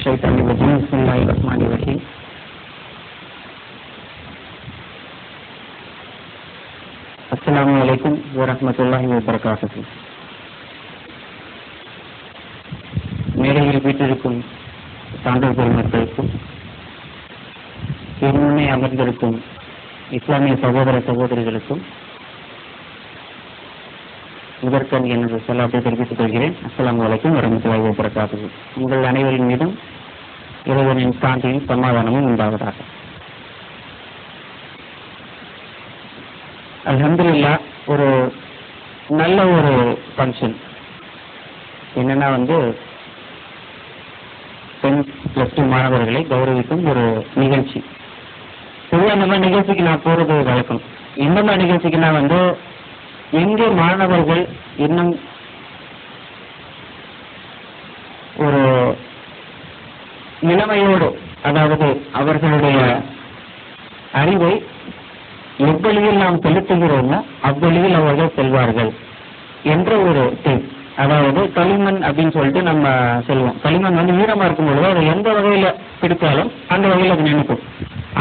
الشيطان الرجيم بسم الله الرحمن الرحيم السلام عليكم ورحمة الله وبركاته. மேடையில் வீட்டிற்கும் சான்றோர் பெருமக்களுக்கும் முன்னே அமர்ந்திருக்கும் இஸ்லாமிய சகோதர சகோதரிகளுக்கும் முதற்கண் எனது சலாத்தை தெரிவித்துக் கொள்கிறேன். அஸ்ஸலாமு அலைக்கும் வரஹ்மத்துல்லாஹி வபரகாத்துஹு. உங்கள் அனைவரின் மீதும் இறைவனின் சாந்தியும் சமாதானமும் உண்டாவதாக. அல்ஹம்துலில்லாஹ், ஒரு நல்ல ஒரு ஃபங்க்ஷன். என்னன்னா 10+2 மாணவர்களை கௌரவிக்கும் ஒரு நிகழ்ச்சி. பொதுவாக இந்த மாதிரி நிகழ்ச்சிக்கு நான் போறது வழக்கம். இந்த மாதிரி நிகழ்ச்சிக்கு எங்கே மாணவர்கள் இன்னும் ஒரு நிலைமையோடு, அதாவது அவர்களுடைய அறிவை எவ்வழியில் நாம் செலுத்துகிறோமோ அவ்வழியில் அவர்கள் செல்வார்கள் என்ற ஒரு டீம். அதாவது களிமண் அப்படின்னு சொல்லிட்டு நம்ம சொல்லுவோம். களிமண் ஈரமா இருக்கும் பொழுது அதை எந்த வகையில பிடித்தாலும் அந்த வகையில் அது நினைக்கும்.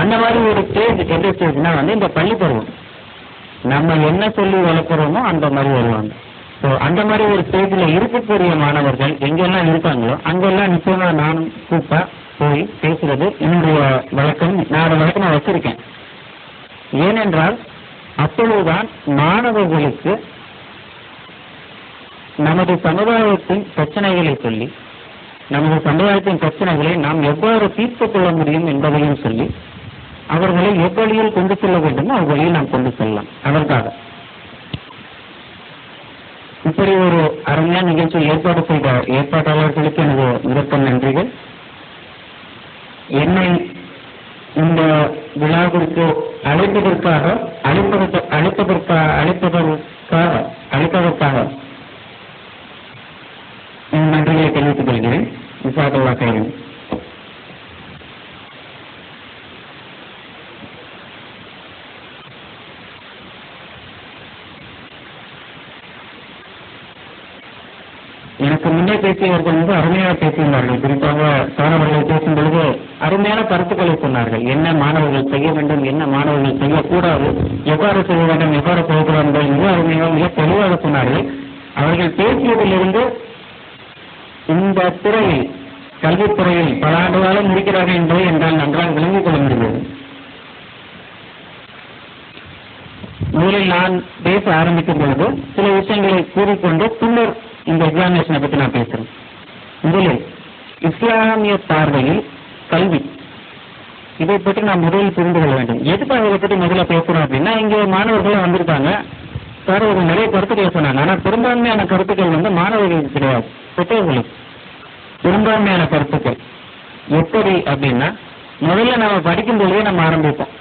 அந்த மாதிரி ஒரு ஸ்டேஜ் எந்த ஸ்டேஜ்னா இந்த பள்ளி பருவம். நம்ம என்ன சொல்லி வளர்க்குறோமோ அந்த மாதிரி வருவாங்க. ஸோ அந்த மாதிரி ஒரு ஸ்டேஜில் இருக்கக்கூடிய மாணவர்கள் எங்கெல்லாம் இருக்காங்களோ அங்கெல்லாம் நிச்சயமா நானும் கூப்பா போய் பேசுறது என்னுடைய வழக்கம். நான் அதை வழக்கமாக வச்சிருக்கேன். ஏனென்றால் அப்பொழுதுதான் மாணவர்களுக்கு நமது சமுதாயத்தின் பிரச்சனைகளை சொல்லி, நமது சமுதாயத்தின் பிரச்சனைகளை நாம் எவ்வாறு தீர்த்துக் கொள்ள முடியும் என்பதையும் சொல்லி, அவர்களை எவ்வழியில் கொண்டு செல்ல வேண்டுமோ அவ்வழியில் நாம் கொண்டு செல்லலாம். அதற்காக இப்படி ஒரு அருமையான நிகழ்ச்சி ஏற்பாடு செய்த ஏற்பாட்டாளர்களுக்கு எனது முதற்கண் நன்றிகள். என்னை இந்த விழாவிற்கு அழைப்பதற்காக நன்றிகளை தெரிவித்துக் கொள்கிறேன். ஜஸாக்கல்லாஹ் கைரன். எனக்கு முன்னே பேசியவர்கள் அருமையாக பேசியுள்ளார்கள். குறிப்பாக மாணவர்கள் பேசும் பொழுது அருமையான கருத்துக்களை சொன்னார்கள். என்ன மாணவர்கள் செய்ய வேண்டும், என்ன மாணவர்கள் செய்யக்கூடாது, எவ்வாறு செய்ய வேண்டும், எவ்வாறு செய்யக்கூடாது என்பதை மிக அருமையாக மிக தெளிவாக சொன்னார்கள். அவர்கள் பேசியதிலிருந்து இந்த துறையில், கல்வித்துறையில் பல ஆண்டு காலம் இருக்கிறார்கள் என்பதை என்றால் நன்றாக விளங்கிக் கொள்ள முடிகிறது. முதலில் நான் பேச ஆரம்பிக்கும் பொழுது சில விஷயங்களை கூறிக்கொண்டு பின்னர் இந்த எக்ஸாமினேஷனை பற்றி நான் பேசுறேன். முதலில் இஸ்லாமிய பார்வையில் கல்வி, இதை பற்றி நாம் முதலில் புரிந்து கொள்ள வேண்டும். எதுக்காக இதை பற்றி முதல்ல பேசுறோம் அப்படின்னா, இங்கே மாணவர்களும் வந்திருக்காங்க. சார் ஒரு நிறைய கருத்துக்களை சொன்னாங்க. ஆனால் பெரும்பான்மையான கருத்துக்கள் மாணவர்களுக்கு கிடையாது, பெற்றோர்களுக்கு. பெரும்பான்மையான கருத்துக்கள் எப்படி அப்படின்னா, முதல்ல நம்ம படிக்கும் பொழுதே நம்ம ஆரம்பிப்போம்.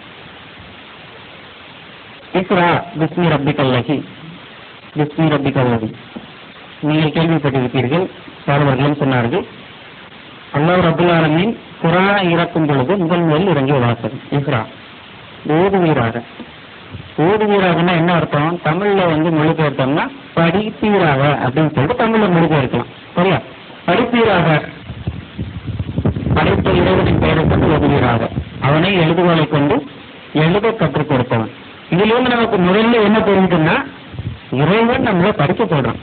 இக்ரா பிஸ்மி ரப்பிக்கல்லஹி பிஸ்மி ரப்பிக்கல்லஹி. நீங்கள் கேள்விப்பட்டிருப்பீர்கள், சார்வர்களும் சொன்னார்கள். அல்லாஹ் ரப்பல் ஆலமீன் குர்ஆனை இறக்கும் பொழுது முதல் இறங்கிய வாசகம் இக்ரா, ஓதுவீராக. ஓதுவீராகனா என்ன அர்த்தம்? தமிழ்ல மொழிபெயர்த்தோம்னா படிப்பீராக அப்படின்னு சொல்லிட்டு தமிழ்ல மொழிபெயர்க்கலாம். சரியா? படிப்பீராக, படைத்த இறைவனின் பெயரை கொண்டு ஓதுவீராக, அவனை எழுதுகோலை கொண்டு எழுத கற்றுக் கொடுத்தவன். இதுல நமக்கு முதல்ல என்ன தெரியுதுன்னா, இறைவன் நம்மளை படிக்க சொல்றான்.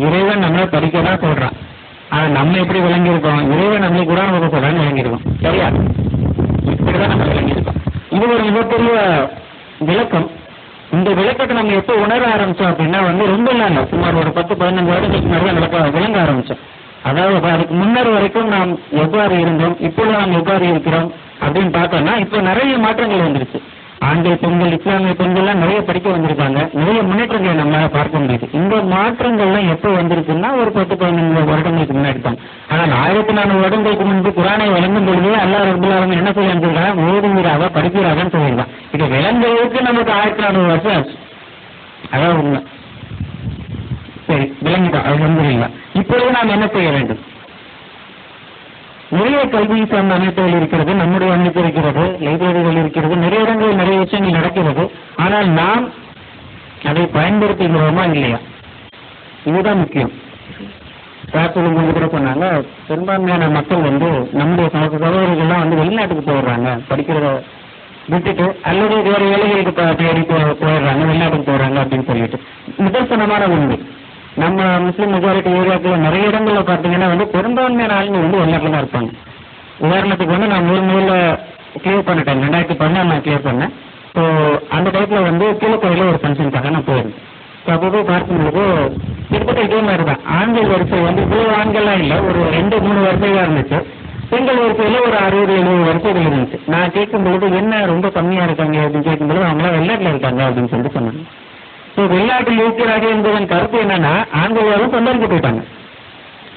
இறைவன் நம்மளை படிக்கதான் சொல்றான். ஆனா நம்ம எப்படி விளங்கியிருக்கோம்? இறைவன் நம்மளை கூட சொல்றான்னு விளங்கியிருக்கோம். சரியா? இப்படிதான் நம்ம விளங்கியிருக்கோம். இது ஒரு மிகப்பெரிய விளக்கம். இந்த விளக்கத்தை நம்ம எப்போ உணர ஆரம்பிச்சோம் அப்படின்னா ரொம்ப இல்லை, சுமார் ஒரு 10-15 வருடங்களுக்கு நிறைய விளங்க ஆரம்பிச்சோம். அதாவது அதுக்கு முன்னர் வரைக்கும் நாம் எவ்வாறு இருந்தோம், இப்பொழுது நாம் எவ்வாறு இருக்கிறோம் அப்படின்னு பார்த்தோம்னா இப்போ நிறைய மாற்றங்கள் வந்துருச்சு. ஆண்கள், பெண்கள், இஸ்லாமிய பெண்கள்லாம் நிறைய படிக்க வந்திருக்காங்க. நிறைய முன்னேற்றங்களை நம்மளால பார்க்க முடியுது. இந்த மாற்றங்கள்லாம் எப்போ வந்திருக்குன்னா ஒரு 10-15 வருடங்களுக்கு முன்னாடி தான். ஆனால் 1400 வருடங்களுக்கு முன்பு குர்ஆனை வழங்கும் பொழுது அல்லாஹ் ரப்பல் ஆலமீன் என்ன சொல்லியிருக்காங்க? ஓதுவீராக, படிப்பீராகன்னு சொல்லியிருக்கான். இது விளங்குவதற்கு நமக்கு 1400 வருஷம் ஆச்சு. அதான் உண்மை. சரி, விளங்கிட்டோம். அல்ஹம்துலில்லாஹ். இப்பொழுது நாம் என்ன செய்ய வேண்டும்? நிறைய கல்வி சார்ந்த அமைப்புகள் இருக்கிறது, நம்முடைய அமைப்பு இருக்கிறது, லைப்ரரிகள் இருக்கிறது, நிறைய இடங்களில் நிறைய விஷயங்கள் நடக்கிறது. ஆனால் நாம் அதை பயன்படுத்துகிறோமா இல்லையா? இதுதான் முக்கியம். ராத்திரி கூட சொன்னாங்க, பெரும்பான்மையான மக்கள் வந்து நம்முடைய சகோதரர்கள்லாம் வந்து வெளிநாட்டுக்கு போயிடுறாங்க, படிக்கிறத விட்டுட்டு அல்லது வேறு வேலைகளுக்கு தேடி போயிடுறாங்க, வெளிநாட்டுக்கு போயிடுறாங்க அப்படின்னு சொல்லிட்டு. நிதர்சனமான உண்மை. நம்ம முஸ்லீம் மெஜாரிட்டி ஏரியாக்கள் நிறைய இடங்கள்ல பார்த்தீங்கன்னா வந்து பெரும்பான்மையான ஆளுங்க வந்து வெளிநாட்டில் தான் இருப்பாங்க. உதாரணத்துக்கு வந்து நான் முதல்ல கிளியர் பண்ணிட்டேன், 2014 நான் கிளியர் பண்ணேன். ஸோ அந்த டைத்தில் வந்து கீழக்கரையில் ஒரு ஃபங்க்ஷனுக்காக நான் போயிருந்தேன். ஸோ அப்போ போய் பார்க்கும்போது கிட்டத்தட்ட இதே மாதிரி தான். ஆண்கள் வரிசை வந்து இவ்வளோ ஆண்கள்லாம் இல்லை, ஒரு 2-3 வரிசையாக இருந்துச்சு. பெண்கள் வரிசையில் ஒரு 60-70 வரிசைகள் இருந்துச்சு. நான் கேட்கும்பொழுது என்ன ரொம்ப கம்மியாக இருக்காங்க அப்படின்னு கேட்கும்போது அவங்களாம் வெளிநாட்டில் இருக்காங்க அப்படின்னு சொல்லிட்டு சொன்னாங்க. ஸோ வெளிநாட்டில் இருக்கிறார்கள் என்பதன் கருத்து என்னன்னா, ஆண்கள் யாரும் சம்பாதிக்க போயிட்டாங்க,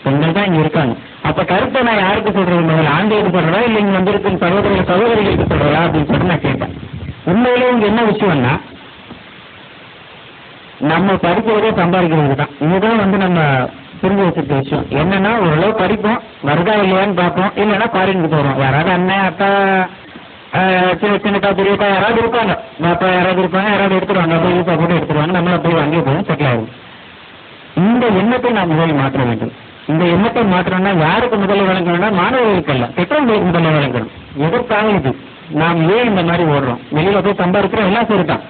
பெண்கள் தான் இங்கே இருக்காங்க. அப்ப கருத்தை நான் யாருக்கு சொல்றது, முதல்ல ஆண்களுக்கு சொல்றதா இல்லை இங்க வந்திருக்கும் சகோதரிகளுக்கு சொல்றதா அப்படின்னு சொல்லி நான் கேட்டேன். உண்மையிலே இங்க என்ன விஷயம்னா, நம்ம படிக்கிறதே சம்பாதிக்கிறது தான். இதுதான் வந்து நம்ம புரிஞ்சு வச்சிருக்க விஷயம். என்னன்னா, ஓரளவு படிப்போம், வருதா இல்லையான்னு பார்ப்போம், இல்லைன்னா ஃபாரினுக்கு போறோம். யாராவது அண்ணன் அக்கா சின்னக்கா பெரியக்கா யாராவது இருப்பாங்க, பாப்பா யாராவது இருப்பாங்க, யாராவது எடுத்துருவாங்க, போய் யூஸா போட்டு எடுத்துருவாங்க, நம்மள போய் அங்கேயே போய் செட்டில் ஆகும். இந்த எண்ணத்தை நாம் முதலில் மாற்ற வேண்டும். இந்த எண்ணத்தை மாற்றணும்னா யாருக்கு முதல்ல வழங்கணும்னா மாணவர்களுக்கு அல்ல, பெற்றோர்களுக்கு முதல்ல வழங்கணும். எதற்காக இது, நாம் ஏன் இந்த மாதிரி ஓடுறோம், வெளியில போய் சம்பாதிக்கிறோம், எல்லாம் சரிதான்.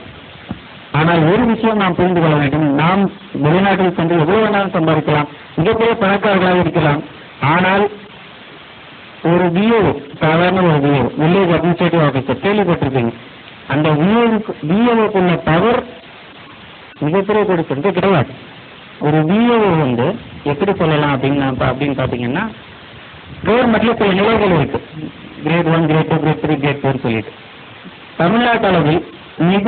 ஆனால் ஒரு விஷயம் நாம் புரிந்து கொள்ள வேண்டும், நாம் வெளிநாட்டில் சென்று எவ்வளவு வேணாலும் சம்பாதிக்கலாம், மிகப்பெரிய பணக்காரர்களாக இருக்கலாம். ஆனால் ஒரு விஓ, சாதாரண ஒரு விஓ, வில்லேஜ் அட்மினிஸ்ட்ரேட்டிவ் ஆஃபீஸர் கேள்விப்பட்டிருக்கீங்க, அந்த விஓவுக்குள்ள பவர் மிகப்பெரிய கொடுக்கிறது கிடையாது. ஒரு விஓ வந்து எப்படி சொல்லலாம் அப்படின்னு பார்த்தீங்கன்னா, கவர்மெண்ட்ல சில நிலைகள் இருக்கு, கிரேட் 1, கிரேட் 2, கிரேட் 3, கிரேட் 4 சொல்லிட்டு. தமிழ்நாட்டு அளவில் மிக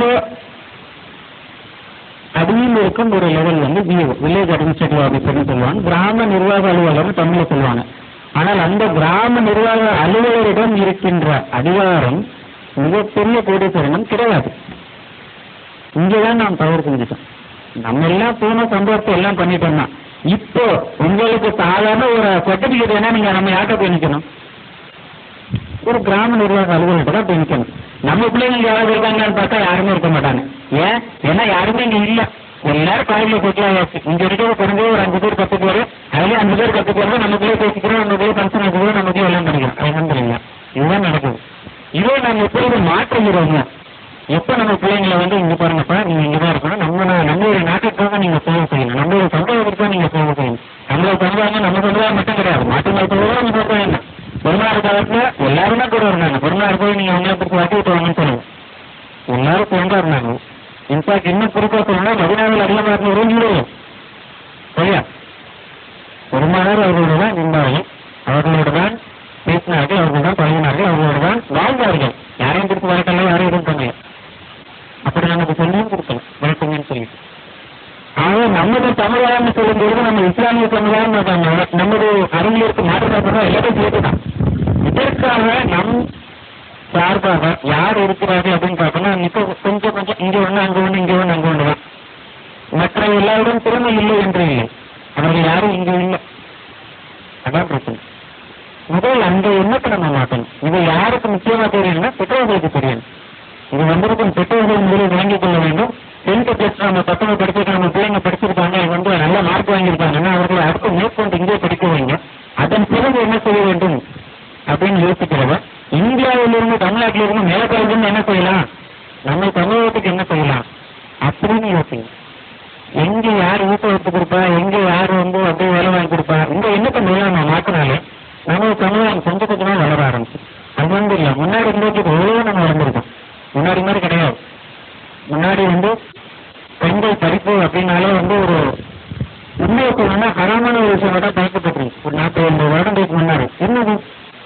அடியில் இருக்கும் ஒரு லெவல் வந்து விஓ, வில்லேஜ் அட்மினிஸ்ட்ரேட்டிவ் ஆஃபீஸர்னு சொல்லுவாங்க, கிராம நிர்வாக அலுவலர் தமிழ்ல சொல்லுவாங்க. ஆனால் அந்த கிராம நிர்வாக அலுவலரிடம் இருக்கின்ற அதிகாரம் மிகப்பெரிய கோடீஸ்வரனும் கிடையாது. இங்கேதான் நாம் தவறு செஞ்சுட்டோம். நம்ம எல்லாம் போன சம்பவத்தை எல்லாம் பண்ணிட்டோம்னா, இப்போ உங்களுக்கு சாதாரண ஒரு சர்டிபிகேட் வேணா நீங்க நம்ம யார்கிட்ட போய் நிக்கணும், ஒரு கிராம நிர்வாக அலுவலர்கிட்ட தான் போய் நிக்கணும். நம்ம பிள்ளைங்க யாராவது இருக்காங்கன்னு பார்த்தா யாருமே இருக்க மாட்டாங்க. ஏன், ஏன்னா யாருமே இங்க இல்ல, எல்லாரும் காலையில செட்டிலாயாச்சு. இங்க இருக்கிற குறைஞ்ச ஒரு 5 பேர் 10 பேர், அதுல 5 பேர் 10 பேர் தான் நமக்குள்ளே பேசிக்கிறோம், நமக்குள்ளே ஃபங்க்ஷன் ஆகுறோம், நமக்குள்ளே எல்லாம் பண்ணிக்கிறோம். அல்ஹம்துலில்லாஹ், இதுதான் நடக்குது. இதே நம்ம எப்படி மாற்றுகிறோங்க, எப்ப நம்ம பிள்ளைங்களை வந்து இங்க பாருங்கப்பா, நீங்க இங்கதான் இருக்கணும், நம்மளுடைய நாட்டுக்காக நீங்க சேவை செய்யணும், நம்மளுடைய சமுதாயத்துக்காக நீங்க சேவை செய்யணும். நம்மளோட சமுதாயம் நம்ம சமுதாயம் மட்டும் கிடையாது, மாற்று மருத்துவம் நம்ம சமுதாயம். பெருமாள் காலத்துல எல்லாருமே கூட இருந்தாங்க. பெருமாள் போய் நீங்க உங்களை பிடிச்சி வாட்டி விட்டுவாங்கன்னு சொல்லுங்க, எல்லாரும் சேர்ந்தா இருந்தாங்க. இன்ஃபேக்ட் இன்னும் குறிப்பா சொல்லணும்னா, மதினாவில் அதிகமாக இருந்த ஹீரோ சரியா, பெருமானார் அவர்களோட தான் இருந்தார்கள், அவர்களோட தான் பேசினார்கள், அவர்கள் தான் பழகினார்கள், அவர்களோட தான் வாழ்ந்தார்கள். யாரையும் பிடிச்சி வளர்க்கலாம், யாரையும் எதுவும் பண்ணல. அப்படி நமக்கு சொல்லியும் கொடுக்கணும், வளர்த்துங்கன்னு சொல்லிட்டு. ஆக நமது சமுதாயம்னு சொல்லும்போது நம்ம இஸ்லாமிய சமுதாயம் நமது அறிஞருக்கு மாற்றப்பட்டா எல்லாத்தையும் சேர்த்துதான். இதற்காக நம் சார்பாக யார் இருக்கிறார்கள் அப்படின்னு பார்த்தோம்னா, இப்போ கொஞ்சம் இங்க ஒண்ணு அங்க ஒண்ணு, இங்க ஒண்ணு அங்க ஒண்ணுதான். மற்ற எல்லாருடன் திறமை இல்லை என்று இல்லை, அவர்கள் யாரும் இங்க இல்லை, அதான் பிரச்சனை. முதல் அந்த எண்ணத்தை நம்ம மாற்றணும். இது யாருக்கு முக்கியமா தெரியணும்னா பெற்றோர்களுக்கு தெரியணும். இது வந்திருக்கும் பெற்றோர்கள் முதலில் வாங்கிக் கொள்ள வேண்டும். 10th பிளஸ் நம்ம பசங்க படிச்சுட்டு நம்ம பிள்ளைங்க படிச்சிருக்காங்க, வந்து நல்ல மார்க் வாங்கியிருக்காங்கன்னா அவர்களை அடுத்து மேற்கொண்டு இங்கே படிக்க வைங்க. அதன் பிறகு என்ன செய்ய வேண்டும் அப்படின்னு யோசிக்கிறவ, இந்தியாவிலிருந்து தமிழ்நாட்டிலிருந்து மேலக்காலிருந்து என்ன செய்யலாம், நம்ம சமூகத்துக்கு என்ன செய்யலாம் அப்படின்னு யோசிங்க. எங்க யார் வீட்டை எடுத்து கொடுப்பா, எங்க யார் வந்து அப்படியே வேலை வாங்கி கொடுப்பா, இந்த எண்ணத்தை மேலாண்மை மாற்றினாலே நம்ம சமுதாயம் கொஞ்சம் கொஞ்சமா வளர ஆரம்பிச்சு. அது வந்து இல்லை, முன்னாடி இருந்ததுக்கு எவ்வளவு நம்ம வளர்ந்துருக்கோம், முன்னாடி மாதிரி கிடையாது. முன்னாடி வந்து பெண்கள் படிப்பு அப்படின்னாலே வந்து ஒரு உண்மையை சொல்லணும்னா ஹராமான ஒரு விஷயம் தான் பார்க்கப்பட்டிருக்கு. ஒரு 40-50 வருடங்களுக்கு முன்னாடி என்னது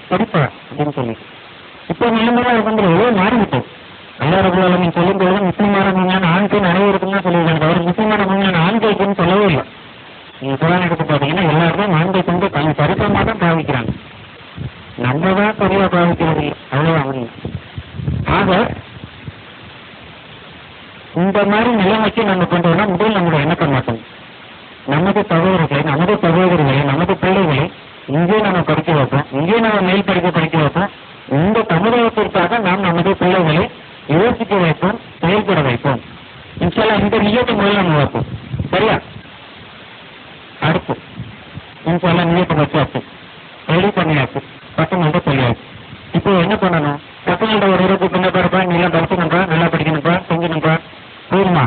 படிப்பா அப்படின்னு சொல்லி, இப்போ நிலைமையா வந்து எவ்வளவு மாறிவிட்டோம். அல்லா ரப்பல் ஆலமீன் சொல்லும்போது முஸ்லிமான மீனான ஆண் பெண் அனைவருக்கும் தான் சொல்லியிருக்காங்க, அவர் முஸ்லிமான மீனான ஆண்களுக்குன்னு சொல்லவே இல்லை. நீங்க குர்ஆன் எடுத்து பார்த்தீங்கன்னா எல்லாருமே ஆண்கள் கொண்டு தனி சரிசமா தான் பாவிக்கிறாங்க, நம்ம தான் சரியா பாவிக்கிறது அவ்வளவு. ஆக இந்த மாதிரி நிலைமைக்கு நம்ம கொண்டு வந்தா முதல் நம்மளோட எண்ணத்தை மாற்றணும். நமது சகோதரர்களை, நமது பிள்ளைகளை இங்கே நம்ம படிக்க வைப்போம், இங்கே நம்ம மேல் படிக்க வைப்போம். இந்த சமுதாயத்திற்காக நாம் நமது பிள்ளைகளை யோசிக்க வைப்போம், செயல்பட வைப்போம். இன்ஷா அல்லாஹ் இந்த நியத்தை முதல்ல நம்ம வைப்போம். சரியா? அடுத்து இன்ஷால்லா நீயத்தை வச்சாச்சு, ரெடி பண்ணியாச்சு, பசங்கள்ட்ட சொல்லியாச்சு. இப்போ என்ன பண்ணணும்? பசங்கள்ட்ட ஒரு இருபது பின்ன பாருப்பா, நீ எல்லாம் படிக்கணும்பா, நல்லா படிக்கணும்பா, செஞ்சணும்பா, போதுமா?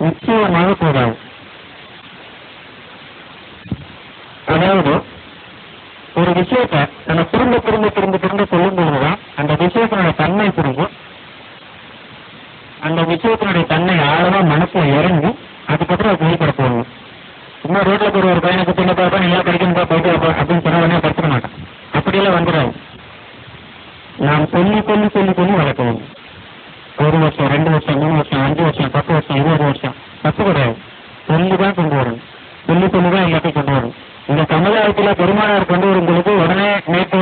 நிச்சயமாக போதாது. அதாவது ஒரு விஷயத்த நம்ம திரும்ப திரும்ப திரும்ப திரும்ப சொல்லும் பொழுதுதான் அந்த விஷயத்தினுடைய தன்மை புரியும். அந்த விஷயத்தினுடைய தன்மை ஆழமா மனசுல இறங்கி அதுக்கப்புறம் அது வெளிப்பட போகணும். சும்மா ரோட்ல போற ஒரு பையனுக்கு சின்ன பாப்பா நல்லா படிக்கணும்பா, போயிட்டு வைப்பா அப்படின்னு சொன்ன உடனே படிக்க மாட்டான். அப்படியெல்லாம் வந்துடாது. நாம் சொல்லி சொல்லி சொல்லி சொல்லி வளர்க்கணும். 1 வருஷம், 2 வருஷம், 3 வருஷம், 5 வருஷம், 10 வருஷம், 20 வருஷம், தப்பு கிடையாது. சொல்லிதான் கொண்டு வரணும். சொல்லிதான் எல்லாத்தையும் கொண்டு வரணும். இந்த சமுதாயத்துல பெருமானார் கொண்டு வரும்பொழுது உடனே நேற்று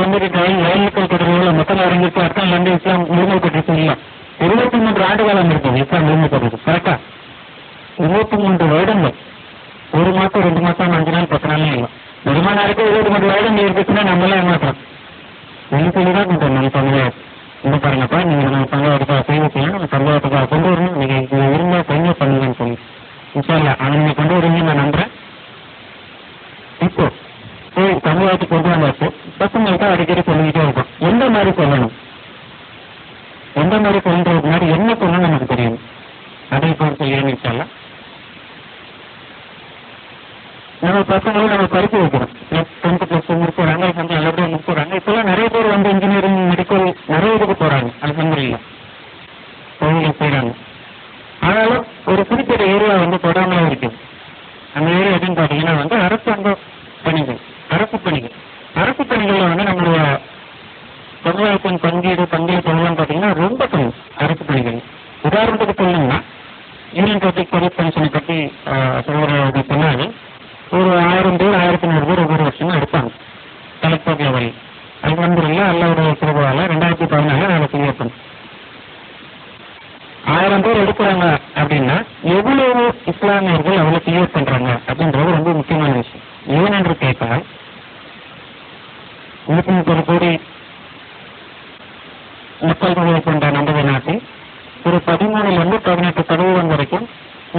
வயலுக்கள் தொடர்புள்ள மக்கள் அரங்கிற்கு அர்த்தம் வந்து இஸ்லாம் முழுமைப்பட்டு இல்லை. 23 ஆண்டு காலம் இருக்குது இஸ்லாம் முழுமைப்பட்டது. கரெக்டா 23 வருடங்கள். 1 மாசம் 2 மாசம் 5 நாள் 10 நாள் இல்லை. பெருமானாருக்கு 23 வருடம் இருக்குன்னா நம்மளாம் ஏமாற்றோம். சொல்லிதான் கொண்டு வரணும். நம்ம சமுதாயம் இந்த பாருங்கப்பா, நீங்க நம்ம சமுதாயத்துக்காக செய்யலாம், நம்ம சமுதாயத்துக்காக கொண்டு வரணும், நீங்க இருந்தா தனியாக பண்ணுங்கன்னு சொல்லி இன்ஷால்லா அதை நீங்க கொண்டு வருவீங்க நான் நம்புறேன். இப்போ சமுதாயத்துக்கு கொண்டு வந்தாச்சு, பசங்கள்கிட்ட அடிக்கடி சொல்லிக்கிட்டே இருக்கும். எந்த மாதிரி சொல்லணும், எந்த மாதிரி சொல்றதுக்கு முன்னாடி என்ன சொல்லணும் நமக்கு தெரியணும். அதை இப்போ சொல்லிடுறேன் இன்ஷால்லா. நம்ம பசங்களும் நம்ம படிக்க வைக்கிறோம். 10th + 2 முடிச்சுறாங்க, நல்லபடியாக முடிச்சுறாங்க. இப்பெல்லாம் நிறைய பேர் வந்து இன்ஜினியரிங், மெடிக்கல் நிறைய இதுக்கு போறாங்க. அல்ஹம்துலில்லாஹ் தொழிலை செய்யறாங்க. ஆனாலும் ஒரு குறிப்பிட்ட ஏரியா வந்து தொடாமலே இருக்குது. அந்த ஏரியா எதுன்னு பார்த்தீங்கன்னா வந்து அரசாங்க பணிகள், அரசு பணிகள். அரசு பணிகள்ல வந்து நம்மளுடைய சமுதாயத்தின் பங்கீடு சொல்லலாம்னு பார்த்தீங்கன்னா ரொம்ப கம்மி அரசு பணிகள். உதாரணத்துக்கு சொல்லணும்னா யூனியன் பப்ளிக் சர்வீஸ் கமிஷனை பற்றி சொல்றது சொன்னாங்க. ஒரு 1000 பேர் 1100 பேர் ஒவ்வொரு வருஷமும் எடுப்பாங்க கலெக்டர் லெவலில். அல்ஹம்துலில்லாஹ் அல்லாஹ்வுடைய கிருபையால 2014 அதை கிளியர் பண்ணி 1000 பேர் எடுக்கிறாங்க அப்படின்னா எவ்வளவு இஸ்லாமியர்கள் அவ்வளவு கிளியர் பண்றாங்க அப்படின்றது ரொம்ப முக்கியமான விஷயம். ஏன் என்று கேட்டால் 130 கோடி மக்கள் தொகை கொண்ட நமது நாட்டில் ஒரு 13-18% வரைக்கும்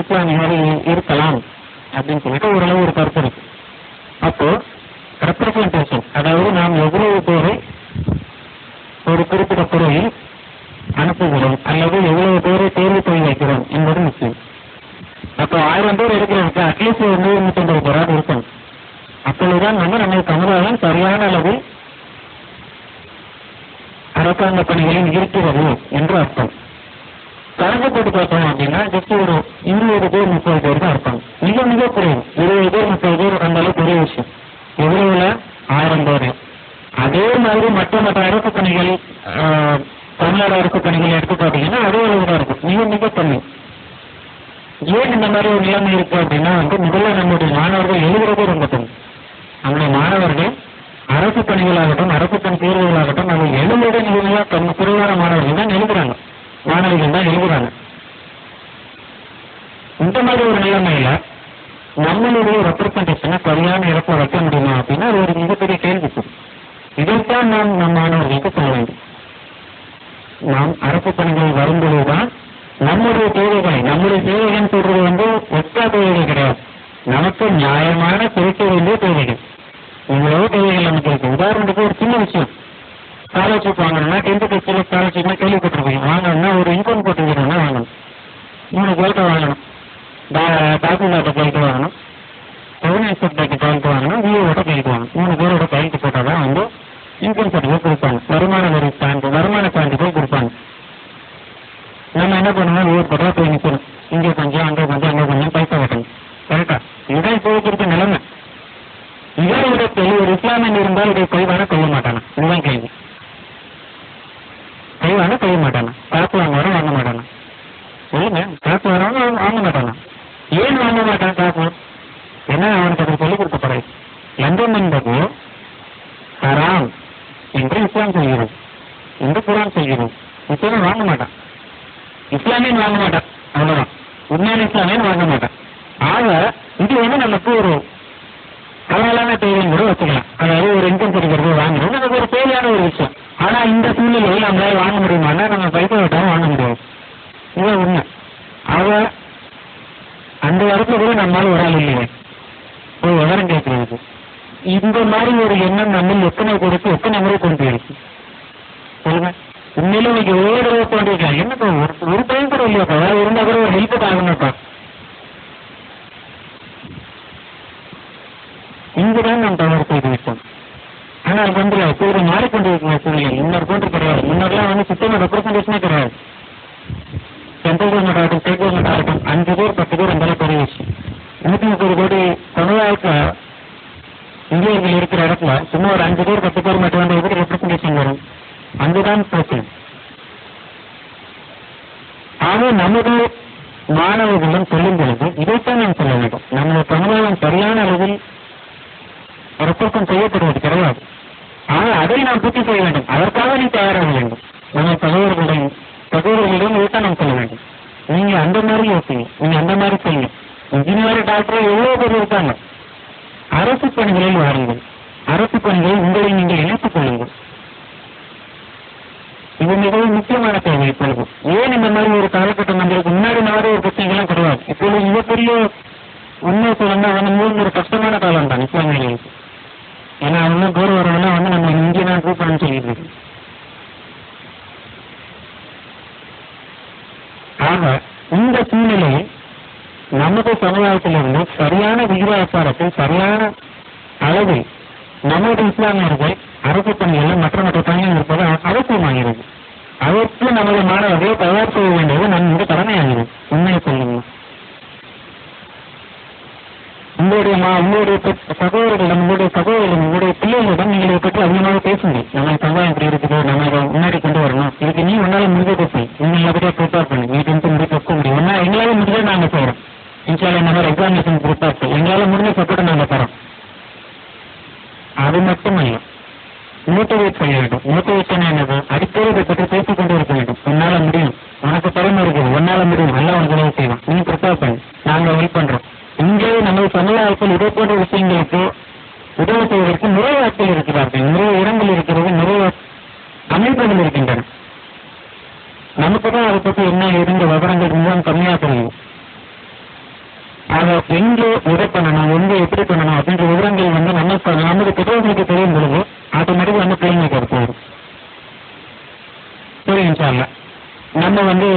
இஸ்லாமியர்கள் இருக்கலாம் அப்படின்னு சொல்லிட்டு ஓரளவு ஒரு கருத்து இருக்கு. அப்போ ரெப்ரசன்டேஷன், அதாவது நாம் எவ்வளவு பேரை ஒரு குறிப்பிட்ட துறையில் அனுப்புகிறோம் அல்லது எவ்வளவு பேரை தேர்வு செய்ய வைக்கிறோம் என்பது முக்கியம். அப்போ 1000 பேர் இருக்கிறதுக்கு அட்லீஸ்ட் 150 பேராக இருக்கணும். அப்பொழுதுதான் வந்து நம்ம சமுதாயம் சரியான அளவில் அரசாங்க பணிகளில் இருக்கிறது என்று அர்த்தம். கணக்கு போட்டு பார்த்தோம் அப்படின்னா ஜஸ்ட் ஒரு 20 பேர் 30 பேர் தான் இருப்பாங்க. மிக மிக குறைவு 20 பேர் 30 பேர் வந்தாலும் பெரிய விஷயம். எவ்வளவுல 1000 பேர். அதே மாதிரி மற்ற அரசு பணிகள், தமிழ்நாடு அரசு பணிகள் எடுத்து பார்த்தீங்கன்னா அதே அளவுதான் இருக்கும், மிக மிக கம்மி. ஏன் இந்த மாதிரி ஒரு நிலைமை இருக்கு அப்படின்னா வந்து முதல்ல நம்முடைய மாணவர்கள் எழுதுறதே ரொம்ப கம்மி. நம்முடைய மாணவர்கள் அரசு பணிகளாகட்டும் அரசு பணி தேர்வுகளாகட்டும் நம்ம எழுதுறதே மிக குறைவான மாணவர்கள் தான் எழுதுறாங்க, மாணவர்கள் தான் எழுதுறாங்க. இந்த மாதிரி ஒரு நிலைமையில நம்மளுடைய ரெப்ரசன்டேஷனை சரியான இடத்துல வைக்க முடியுமா அப்படின்னா அது ஒரு மிகப்பெரிய கேள்வி. இதைத்தான் நாம் நம் மாணவர்களுக்கு சொல்ல வேண்டும். நாம் அரசு பணிகள் வரும்பொழுதுதான் நம்முடைய தேவைகளை, நம்முடைய தேவைகள் சொல்றது வந்து ஒற்றா தேவைகள் கிடையாது, நமக்கு நியாயமான கிடைக்க வேண்டிய தேவைகள். இவ்வளவு தேவைகள் நமக்கு இருக்கு. உதாரணத்துக்கு ஒரு சின்ன விஷயம், ஸ்காலர்ஷிப் வாங்கணும்னா 10th டெஸ்ட்ல ஸ்காலர்ஷிப்னா கேள்விப்பட்டிருக்கீங்க. வாங்கணும்னா ஒரு இன்கம் போட்டுக்கிறோம்னா வாங்கணும், 3 கையெழுத்து வாங்கணும், டாக்குமெண்ட் கையெழுத்து வாங்கணும், ரெவன்யூ இன்ஸ்பெக்டருக்கு கையெழுத்து வாங்கணும், விஓட கையெழுத்து வாங்கணும். 3 பேரோட கையெழுத்து போட்டால் தான் வந்து இன்கம் சர்டிஃபிகேட் கொடுப்பாங்க, வருமான வரி சான்று, வருமான சான்றிதழ் கொடுப்பாங்க. நம்ம என்ன பண்ணணும், ஒவ்வொரு போய் நிற்கணும், இங்கே கொஞ்சம் அங்கே கொஞ்சம் அங்கே கொஞ்சம் பைசா கட்டணும். கரெக்டா? இதுதான் இப்போ இருக்க நிலைமை. இதே விதத்தில் ஒரு இஸ்லாமியன் இருந்தால் இதை கைவான கொள்ள மாட்டானா? இதுதான் கேள்வி. கைவான கொள்ள மாட்டானா? காசு வாங்குவாரோ வாங்க மாட்டானா? சொல்லுங்க, காசு வரவங்க வாங்க மாட்டானா? ஏன் வாங்க மாட்டான் காசு? ஏன்னா அவனுக்கு அதை சொல்லிக் கொடுக்கப்படாது. லஞ்சம் என்பது ஹராம் என்று இஸ்லாம் சொல்கிறது, என்று குர்ஆன் சொல்கிறது. இஸ்லாம் வாங்க மாட்டான், இஸ்லாமியன் வாங்க மாட்டான், அவ்வளவுதான். உண்மையான இஸ்லாமியன் வாங்க மாட்டான். ஆக இது வந்து நமக்கு ஒரு கவலான தேவையும் கூட வச்சுக்கலாம். அதாவது ஒரு இன்கம் சர்டிஃபிகேட் வாங்கணும், நமக்கு ஒரு தேவையான ஒரு விஷயம். ஆனா இந்த சூழ்நிலையில் நம்மளால வாங்க முடியுமானா நம்ம பைசா விட்டாலும் வாங்க முடியாது. இதுதான் உண்மை. ஆக அந்த இடத்துல கூட நம்மளால ஒரு ஆள் இல்லையே. விவரம் கேட்கறது. இந்த மாதிரி ஒரு எண்ணம் நம்ம எத்தனை கொடுத்து எத்தனை முறை கொண்டு இருக்கு சொல்லுங்க. உண்மையில நீங்க ஒவ்வொரு தோன்றிருக்கலாம், என்னப்பா ஒரு டைம் கூட இல்லையாப்பா, வேற இருந்தா கூட ஒரு ஹெல்ப் ஆகணும்ப்பா. இங்குதான் நாம் தவறு செய்து விட்டோம். ஆனால் வந்து இப்போது மாறிக்கொண்டிருக்கிற சூழ்நிலை இன்னொரு போன்று கிடையாது. முன்னெல்லாம் வந்து சுத்தமாக ரெப்ரஸன்டேஷனே கிடையாது. சென்ட்ரல் கவர்மெண்ட் ஆகட்டும், ஸ்டேட் கவர்மெண்ட் ஆகட்டும், 5 பேர் 10 பேர் இருந்தாலும் பெரிய விஷயம். 130 கோடி சமுதாயத்தில் இந்தியர்கள் இருக்கிற இடத்துல சும்மா ஒரு 5 பேர் 10 பேர் மட்டும் வந்து எப்படி ரெப்ரஸன்டேஷன் வரும்? அங்குதான் பிரச்சனை. ஆக நமது மாணவர்களும் சொல்லும் பொழுது இதைத்தான் நாம் சொல்ல வேண்டும். நமது சமுதாயம் சரியான அளவில் ரெப்ரசன்ட் செய்யப்படுவது கிடையாது. ஆனால் அதை நாம் பூர்த்தி செய்ய வேண்டும். அதற்காக நீ தயாராக வேண்டும். நம்ம சகோதரர்களிடம் இதைத்தான் நாம் சொல்ல வேண்டும். நீங்க அந்த மாதிரி யோசிங்க, நீங்க அந்த மாதிரி செய்யுங்க. இன்ஜினியர் டாக்டர் எவ்வளவு பேர் இருக்காங்க. அரசு பணிகளில் வாருங்கள். அரசு பணிகளில் உங்களை நீங்கள் இணைத்துக் கொள்ளுங்கள். இது மிகவும் முக்கியமான தேவை. இப்பொழுது ஏன் இந்த மாதிரி ஒரு காலகட்டம் வந்ததுக்கு முன்னாடி மாதிரி ஒரு பிரச்சனைகள்லாம் கிடையாது. இப்பொழுது மிகப்பெரிய உண்மை சொல்லணும்னா வந்து மிகவும் ஒரு கஷ்டமான காலம் தான் இஸ்லாமியர்களுக்கு. ஏன்னா அவங்க கௌரவரெல்லாம் வந்து நம்ம இங்கே தான் கூப்பிடணும்னு சொல்லிட்டு. ஆக இந்த சூழ்நிலையில் நமது சமுதாயத்திலிருந்து சரியான விகிதாச்சாரத்தில் சரியான அளவில் நமது இஸ்லாமியர்கள் அரசு பணிகளில் மற்ற பணிகள் இருப்பது அவசியமாகிறது. அதற்கு நமது மாணவர்களை தயார் செய்ய வேண்டியது நம்முடைய கடமையாகிறது. உண்மையை சொல்லணும். உங்களுடைய சகோதரர்களிடம் உங்களுடைய பிள்ளைகளிடம் நீங்கள் இதை பற்றி அதிகமாக பேசுங்க. நம்ம சமுதாயம் இப்படி இருக்குது, நம்ம இதை முன்னாடி கொண்டு வரணும். இதுக்கு நீ உன்னால முடிஞ்சதை செய். நீங்க எல்லாத்தையும் ப்ரிப்பேர் பண்ணி நீ டென்த்து முடிக்க முடியும். எங்களால முடிஞ்சதை நாங்கள் செய்யறோம். இன்ஷால்லா இந்த மாதிரி எக்ஸாமினேஷன் ப்ரிப்பேர் பண்ணி எங்களால முடிஞ்ச சப்போர்ட்டை நாங்கள் தரோம். அது மட்டுமல்ல, மோட்டிவேட் செய்ய வேண்டும். மோட்டிவேஷன் என்னது? அடிக்கடி இதை பற்றி பேசிக் கொண்டு இருக்க வேண்டும். உன்னால முடியும், உனக்கு திறமை இருக்குது, உன்னால முடியும், நல்லா உதவி செய்வோம், நீ ப்ரிப்பேர் பண்ணி நாங்கள் ஹெல்ப் பண்றோம். இங்கே நமது சமுதாயத்தில் இதே போன்ற விஷயங்களுக்கு உதவி செய்வதற்கு நிறைய ஆட்கள் இருக்கிறார்கள், நிறைய இடங்கள் இருக்கிறது, நிறைய அமைப்புகள் இருக்கின்றன. நமக்குதான் அதை பற்றி என்ன இருந்த விவரங்கள் மிகவும் கம்மியாக தெரியும். அதை எங்கே எதை பண்ணணும், எங்கே எப்படி பண்ணணும் அப்படின்ற விவரங்கள் வந்து நமது பெற்றோர்களுக்கு தெரியும் பொழுது ஆட்டோமேட்டிக் வந்து பிள்ளைங்களுக்கு எடுத்து சரி இன்ஷால்லா நம்ம வந்து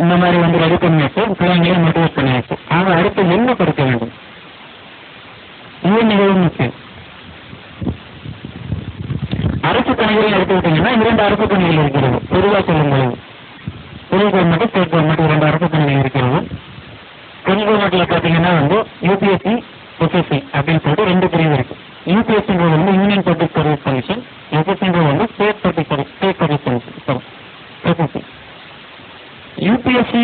இந்த மாதிரி வந்து ரெடி பண்ணியாச்சு, பிள்ளைங்களையும் மோட்டிவேட் பண்ணியாச்சு. ஆக அடுத்து என்ன படிக்க வேண்டும்? இது மிகவும் முக்கியம். அரசு பணிகள் எடுத்துக்கிட்டீங்கன்னா 2 அரசு பணிகள் இருக்கிறது. பொதுவாக சொல்லும் பொழுது புதிய கவர்மெண்ட், ஸ்டேட் கவர்மெண்ட் 2 அரசு பணிகள் இருக்கிறது. புதிய கவர்மெண்ட்ல பார்த்தீங்கன்னா வந்து யூபிஎஸ்சி, எஸ்எஸ்சி அப்படின்னு சொல்லிட்டு 2 பிரிவு இருக்கு. யூபிஎஸ்சின்றது வந்து யூனியன் பப்ளிக் சர்வீஸ் கமிஷன், எஸ்எஸ்சின்றது வந்து state service commission. SSC UPSC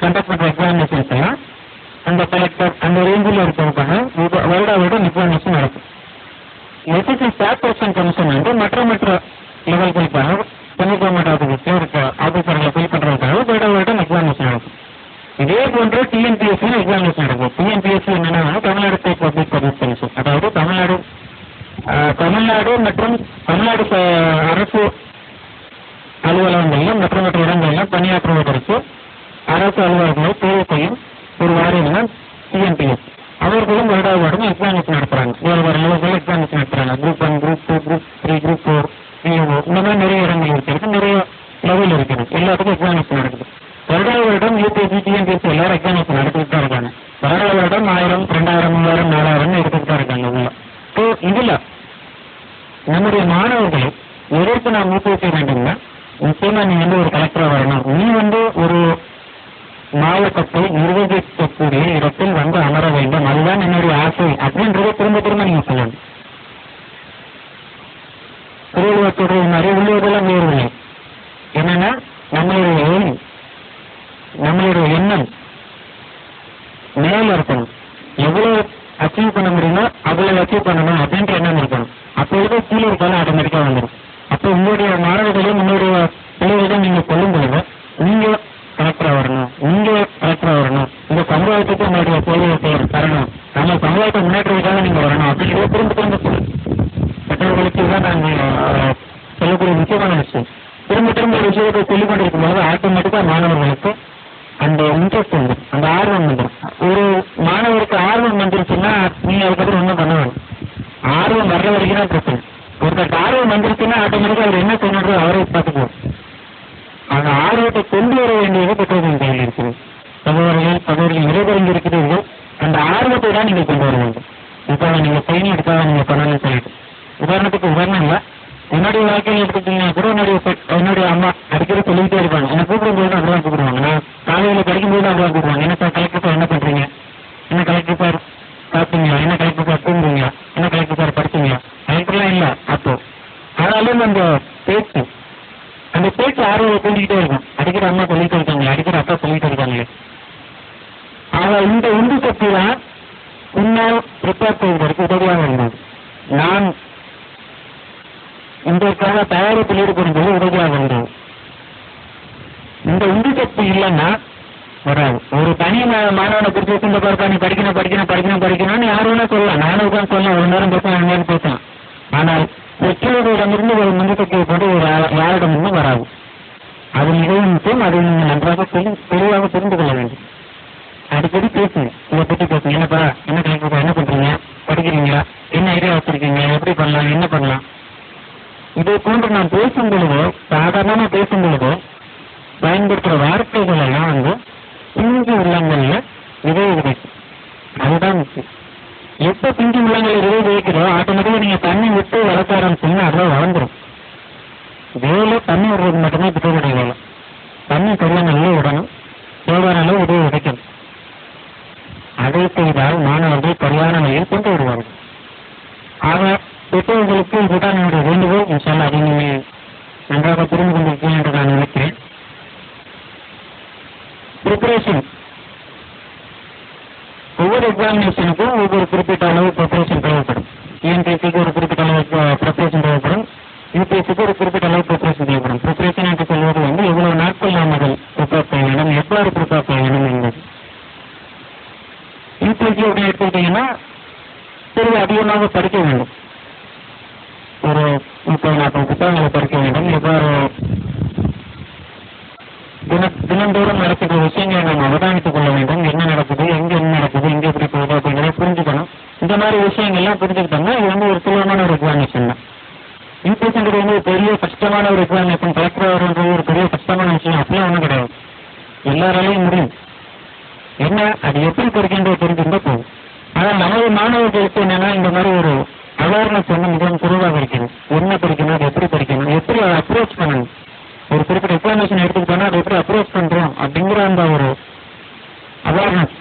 conduct பண்ற எக்ஸாமினேஷன்ஸ் எல்லாம் அந்த கலெக்டர் அந்த ரேஞ்சில் இருக்கிறதுக்கான வருடம் எக்ஸாமினேஷன் நடக்கும். எஸ்எஸ்சி ஸ்டாஃப் செலக்ஷன் கமிஷன் வந்து மற்ற லெவல்களுக்கான சென்ட்ரல் கவர்மெண்ட் ஆஃபீஸர்களை ஃபில் பண்றதுக்காக வருடம் எக்ஸாமினேஷன் நடக்கும். இதே போன்ற டிஎன்பிஎஸ்சி எக்ஸாமினேஷன் நடக்கும். டிஎன்பிஎஸ்சி என்னன்னா Tamil Nadu state public service commission, அதாவது தமிழ்நாடு மற்றும் தமிழ்நாடு அரசு அலுவலகங்களிலும் மற்ற இடங்களிலும் பணியாற்றுவதற்கு அரசு அலுவலர்களை தேர்வு செய்யும் ஒரு வாரியம் தான் டிஎன்பிஎஸ். அவர்களும் வருடம் எக்ஸாமினேஷன் நடத்துறாங்க. வேறு லெவல்கள் எக்ஸாமினேஷன் நடத்துறாங்க. குரூப் 1, குரூப் 2, குரூப் 3, குரூப் 4, இந்த மாதிரி நிறைய இடங்கள் இருக்கிறது, நிறைய லெவல் இருக்குது. எல்லாத்துக்கும் எக்ஸாமினேஷன் நடக்குது. வருடம் யூபிஎஸ்சி, டிஎன்பிஎஸ்சி எல்லாரும் எக்ஸாமினேஷன் நடத்திட்டு தான் இருக்காங்க. வருடம் 1000, 2000, 3000, 4000 எடுத்துட்டு தான் இருக்காங்க உள்ள. ஸோ இதுல நம்முடைய மாணவர்களை எதற்கு நாம் ஊக்குவிக்க வேண்டும்னா, நிச்சயமா நீ வந்து ஒரு கலெக்டரா வரணும், நீ வந்து ஒரு மாவட்டத்தை நிர்வகிக்கக்கூடிய இடத்தில் வந்து அமர வேண்டும், அதுதான் என்னுடைய ஆசை அப்படின்றத திரும்ப நீங்க சொல்லணும். திருவள்ளுவத்தோடைய நிறைய உள்ளதெல்லாம் வேறுவில்லை. என்னன்னா நம்மளுடைய எண்ணம் மேல இருக்கணும். எவ்வளவு அச்சீவ் பண்ண முடியுமோ அவ்வளவு அச்சீவ் பண்ணணும் அப்படின்ற எண்ணம் இருக்கணும். அப்பொழுது கீழே இருக்காலும் ஆட்டோமேட்டிக்கா வந்துடும். அப்போ உங்களுடைய மாணவர்களையும் உங்களுடைய பிள்ளைகளிடம் நீங்க சொல்லும் பொழுது நீங்க கலெக்டரா வரணும், இந்த சமுதாயத்துக்கு உங்களுடைய சேவையை தரணும், நம்ம சமுதாயத்தை முன்னேற்றத்துக்காக நீங்க வரணும் அப்படிங்கிறத திரும்ப சொல்லணும். மற்றவர்களுக்கு தான் நாங்கள் சொல்லக்கூடிய முக்கியமான விஷயம். திரும்ப ஒரு விஷயத்தை சொல்லிக் கொண்டிருக்கும் போது ஆட்டோமேட்டிக்கா மாணவர்களுக்கு அந்த இன்ட்ரெஸ்ட் வந்துடும், அந்த ஆர்வம் வந்துடும். ஒரு மாணவருக்கு ஆர்வம் வந்துருச்சுன்னா நீங்க அதுக்கப்புறம் ஒன்றும் பண்ண வேணும். ஆர்வம் வர்ற வரைக்கும் தான் பிரச்சனை. ஒருத்தருக்கு ஆர்வம் வந்துருச்சுன்னா ஆட்டோமேட்டிக்கா அவர் என்ன சொன்னாரோ அவரை பார்த்துக்குவோம். அந்த ஆர்வத்தை கொண்டு வர வேண்டியது பெற்றோர்களின் கையில் இருக்குது. சகோதரர்கள் இடைவெளி இருக்கிறீர்கள், அந்த ஆர்வத்தை தான் நீங்க கொண்டு வர வேண்டும். இப்போ நீங்க செய்யணும் எடுக்காத நீங்க பண்ணணும்னு சொல்லிட்டு உதாரணத்துக்கு உதாரணம் இல்லை, என்னுடைய வாழ்க்கையில் எடுத்துக்கிட்டீங்கன்னா கூட என்னுடைய அம்மா அடிக்கடி சொல்லிக்கிட்டே இருப்பாங்க. என்ன கூப்பிடும்போது அப்படிதான் கூப்பிடுவாங்க. நான் காலையில் படிக்கும்போது அப்படிதான் கூப்பிடுவாங்க. என்ன சார் கலெக்டர் சார் என்ன பண்றீங்க, என்ன கலெக்டர் சார் சாப்பிட்டீங்களா, என்ன கலெக்டர் சார் தூங்குறீங்களா, என்ன கலெக்டர் சார் படிச்சீங்களா, கலெக்டர்லாம் இல்லை அப்போ. ஆனாலும் அந்த பேச்சு ஆர்வத்தை தூண்டிக்கிட்டே இருக்கும். அடிக்கிற அம்மா சொல்லிட்டு இருக்காங்க, அடிக்கிற அப்பா சொல்லிட்டு இருக்காங்க. ஆனால் இந்த உந்து சக்தி தான் உன்னால் ப்ரிப்பேர் செய்வதற்கு உதவியாக இருந்தது. நான் இதற்காக தயாரிப்பில் ஈடுபடும்போது உதவியாக இருந்தது. இந்த உந்து சக்தி இல்லைன்னா வராது. ஒரு தனி மாணவனை குறித்து இந்த பார்ப்பா நீ படிக்கணும்னு யாரும் வேணா சொல்லலாம், நானும் உட்காந்து சொல்லலாம், ஒரு நேரம் பேசலாம், 2 நேரம் பேசலாம். ஆனால் பெற்றோர்களிடமிருந்து ஒரு உந்து சக்தியை போட்டு ஒரு யாரிடமிருந்து வராது. அது மிகவும் முக்கியம். அதை நீங்கள் நன்றாக தெளிவாக புரிந்து கொள்ள வேண்டும். அடிக்கடி பேசுங்க, இதை பற்றி பேசுங்க. என்னப்பா என்ன கலெக்டர் என்ன பண்றீங்க, படிக்கிறீங்களா, என்ன ஐடியா வச்சிருக்கீங்க, எப்படி பண்ணலாம், என்ன பண்ணலாம். இதை போன்று நான் பேசும் பொழுதோ சாதாரணமாக பேசும் பொழுதோ பயன்படுத்துகிற வார்த்தைகள் எல்லாம் பிஞ்சு உள்ளங்கள்ல விதை விதைக்கும். அதுதான் முக்கியம். எப்போ பிஞ்சு உள்ளங்களில் விதை விதைக்கிறோ ஆட்டோமேட்டிக்காக நீங்க தண்ணி விட்டு வளர்க்க ஆரம்பிச்சீங்கன்னா அதெல்லாம் வளர்ந்துடும். வேலை தண்ணி விடுறது மட்டும்தான் பெற்றோருடைய வேலை. தண்ணி சரியான அளவு விடணும், தேவையான அளவு விதை விதைக்கணும். அதை செய்தால் மாணவர்கள் சரியான வழியில் கொண்டு வருவார்கள். ஆக பெற்றோர்களுக்கு இதுதான் என்னுடைய வேண்டுகோள். இன்ஷால்லா அதை நீங்கள் நன்றாக புரிந்து கொண்டிருக்கீங்க என்று நான் நினைக்கிறேன். ப்ரிப்பரேஷன் ஒவ்வொரு எக்ஸாமினேஷனுக்கும் ஒவ்வொரு குறிப்பிட்ட அளவு ப்ரிப்பரேஷன் தேவைப்படும். டிஎன்பிஎஸ்சிக்கு ஒரு குறிப்பிட்ட அளவு ப்ரிப்பரேஷன் தேவைப்படும், யூபிஎஸ்சிக்கு ஒரு குறிப்பிட்ட அளவு ப்ரிப்பரேஷன் தேவைப்படும். ப்ரிப்பரேஷன் என்று சொல்வது எவ்வளவு நாட்கள் நாம் அதில் ப்ரிப்பேர் செய்ய வேண்டும், எவ்வாறு ப்ரிப்பேர் செய்ய வேண்டும் என்பது. யூபிஎஸ்சி அப்படின்னு எடுத்துக்கிட்டீங்கன்னா சிறிது அதிகமாக படிக்க வேண்டும். ஒரு 30-40 புத்தகங்களை படிக்க வேண்டும். எவ்வாறு தினந்தோறும் நடக்கிற விஷயங்களை நாம் அவதானித்துக் கொள்ள வேண்டும். என்ன நடக்குது, எங்க என்ன நடக்குது, எங்க எப்படி போகுது அப்படிங்கிறத புரிஞ்சுக்கணும். இந்த மாதிரி விஷயங்கள்லாம் புரிஞ்சுக்கிட்டோம்னா இது ஒரு சுலபமான ஒரு எக்ஸாமினேஷன் தான். யூபிஎஸ்சிங்கிறது பெரிய கஷ்டமான ஒரு எக்ஸாமினேஷன். கலெக்டர் வருன்றது ஒரு பெரிய கஷ்டமான விஷயம் அப்படிலாம் ஒன்றும் கிடையாது, எல்லாராலையும் முடியும். என்ன அது எப்படி படிக்கின்றது தெரிஞ்சிருந்தா போகும். ஆனால் நமது மாணவர்களுக்கு என்னன்னா இந்த மாதிரி ஒரு அவேர்னஸ் மிகவும் குறைவாக இருக்கிறது. என்ன படிக்கணும், அது எப்படி படிக்கணும், எப்படி அதை அப்ரோச் பண்ணணும், ஒரு குறிப்பிட்ட எக்ஸாமினேஷன் எடுத்துக்கிட்டோம்னா அதை எப்படி அப்ரோச் பண்றோம் அப்படிங்கிற அந்த ஒரு அவேர்னஸ்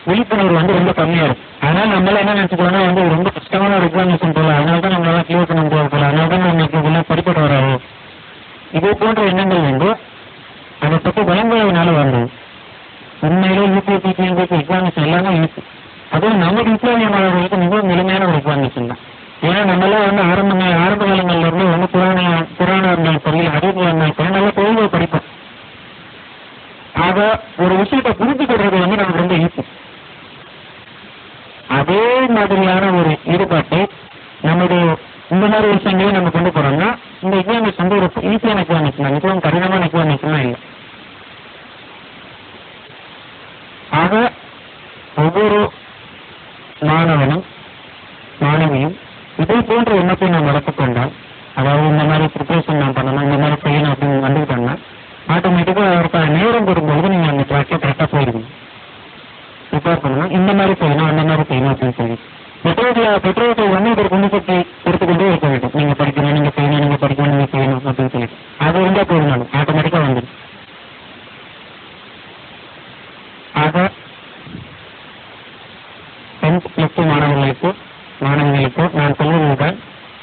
விழிப்புணர்வு ரொம்ப கம்மியா இருக்கு. அதனால நம்மளால என்ன நினைச்சுக்கோன்னா ரொம்ப கஷ்டமான ஒரு எக்ஸாமினேஷன் போல, அதனால்தான் நம்மளால கிளியர் பண்ண முடியாது போல, அதனால்தான் நமக்கு இதெல்லாம் படிப்பட்டு வராது. இதே போன்ற எண்ணங்கள் அதை பற்றி விளங்குவதனால வந்தது. உண்மையிலே யூபிஎஸ்சி எக்ஸாமினேஷன் எல்லாமே இருக்கு. அதுவும் நம்ம இஸ்லாமிய மாணவர்களுக்கு மிகவும் எளிமையான ஒரு எக்ஸாமினேஷன் தான். ஏன்னா நம்மளாம் ஆரம்ப காலங்கள்ல இருந்து புராணம் இருந்தாலும் சரி, அறிவு இருந்தாலும் சரி, நல்லா தெளிவாக படிப்போம். ஆக ஒரு விஷயத்தை புரிஞ்சுக்கிறது நமக்கு ரொம்ப ஈஸி. அதே மாதிரியான ஒரு ஈடுபாட்டை நம்முடைய இந்த மாதிரி விஷயங்களையும் நம்ம கொண்டு போறோம்னா இந்த எக்ஸாமினேஷன் ஒரு ஈஸியான எக்ஸாமினேஷன் தான், மிகவும் கடினமான எக்ஸாமினேஷன் தான் இல்லை. ஆக ஒவ்வொரு மாணவனும் மாணவியும் இதே போன்ற எண்ணத்தை நாம் வளர்த்துக்கொண்டால், அதாவது இந்த மாதிரி ப்ரிப்பரேஷன் நான் பண்ணணும், இந்த மாதிரி செய்யணும் அப்படின்னு வந்துக்கிட்டோம்னா ஆட்டோமேட்டிக்காக அவருக்கான நேரம் கொடுக்கும்போது நீங்கள் அந்த ட்ராக்கை கரெக்டாக போயிடுவீங்க. ப்ரிப்பேர் பண்ணணும், இந்த மாதிரி செய்யணும், அந்த மாதிரி செய்யணும் அப்படின்னு சொல்லி பெற்றோர்கள் இதற்கு முன்னுக்கு எடுத்துக்கொண்டே இருக்க வேண்டும். நீங்கள் படிக்கணும், நீங்கள் செய்யணும், நீங்கள் படிக்கணும், நீங்கள் செய்யணும் அப்படின்னு சொல்லி அது இருந்தால் போயிடணும், ஆட்டோமேட்டிக்காக வந்துடும். ஆக 10th + 2 மாணவர்களுக்கு நான் சொல்வதுதான்,